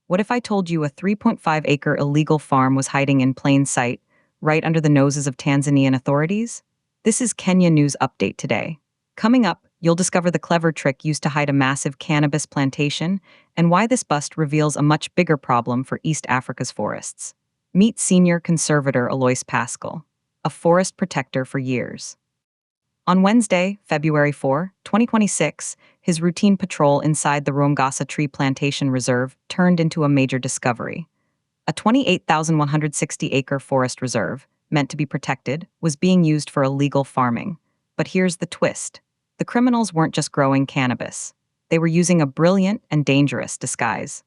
What if I told you a 3.5-acre illegal farm was hiding in plain sight, right under the noses of Tanzanian authorities? This is Kenya News Update today. Coming up, you'll discover the clever trick used to hide a massive cannabis plantation and why this bust reveals a much bigger problem for East Africa's forests. Meet senior conservator Paschal, a forest protector for years. On Wednesday, February 4, 2026, his routine patrol inside the Rwangasa Tree Plantation Reserve turned into a major discovery. A 28,160-acre forest reserve, meant to be protected, was being used for illegal farming. But here's the twist. The criminals weren't just growing cannabis. They were using a brilliant and dangerous disguise.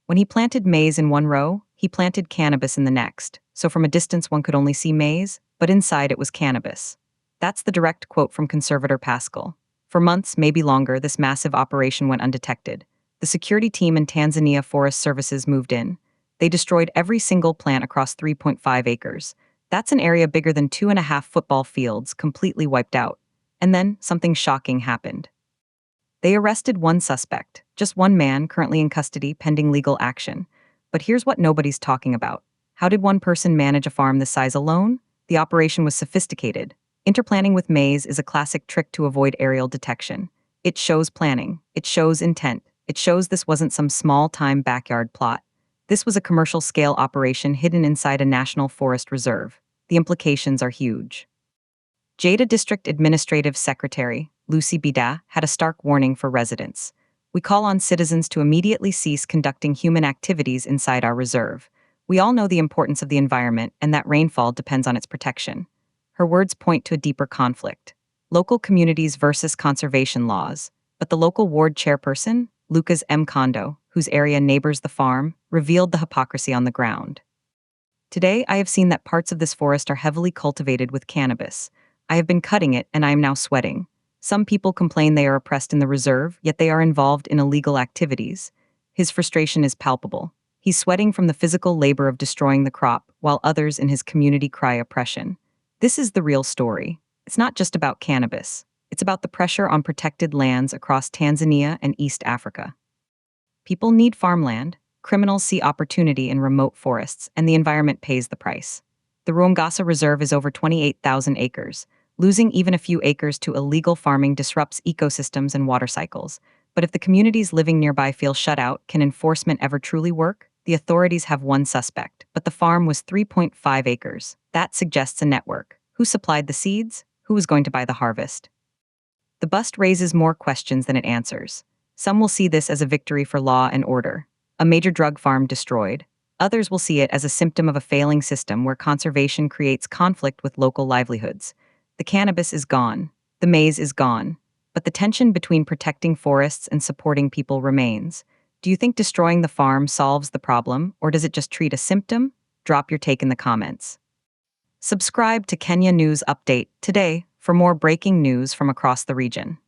When he planted maize in one row, he planted cannabis in the next, so from a distance one could only see maize, but inside it was cannabis. That's the direct quote from Conservator Paschal. For months, maybe longer, this massive operation went undetected. The security team and Tanzania Forest Services moved in. They destroyed every single plant across 3.5 acres. That's an area bigger than 2.5 football fields, completely wiped out. And then something shocking happened. They arrested one suspect, just one man currently in custody pending legal action. But here's what nobody's talking about. How did one person manage a farm this size alone? The operation was sophisticated. Interplanting with maize is a classic trick to avoid aerial detection. It shows planning. It shows intent. It shows this wasn't some small-time backyard plot. This was a commercial-scale operation hidden inside a national forest reserve. The implications are huge. Jada District Administrative Secretary Lucy Bida had a stark warning for residents. We call on citizens to immediately cease conducting human activities inside our reserve. We all know the importance of the environment and that rainfall depends on its protection. Her words point to a deeper conflict. Local communities versus conservation laws. But the local ward chairperson, Lucas M. Kondo, whose area neighbors the farm, revealed the hypocrisy on the ground. Today, I have seen that parts of this forest are heavily cultivated with cannabis. I have been cutting it and I am now sweating. Some people complain they are oppressed in the reserve, yet they are involved in illegal activities. His frustration is palpable. He's sweating from the physical labor of destroying the crop, while others in his community cry oppression. This is the real story. It's not just about cannabis. It's about the pressure on protected lands across Tanzania and East Africa. People need farmland, criminals see opportunity in remote forests, and the environment pays the price. The Rwangasa Reserve is over 28,000 acres. Losing even a few acres to illegal farming disrupts ecosystems and water cycles. But if the communities living nearby feel shut out, can enforcement ever truly work? The authorities have one suspect, but the farm was 3.5 acres. That suggests a network. Who supplied the seeds? Who was going to buy the harvest? The bust raises more questions than it answers. Some will see this as a victory for law and order, a major drug farm destroyed. Others will see it as a symptom of a failing system where conservation creates conflict with local livelihoods. The cannabis is gone. The maize is gone. But the tension between protecting forests and supporting people remains. Do you think destroying the farm solves the problem, or does it just treat a symptom? Drop your take in the comments. Subscribe to Kenya News Update today for more breaking news from across the region.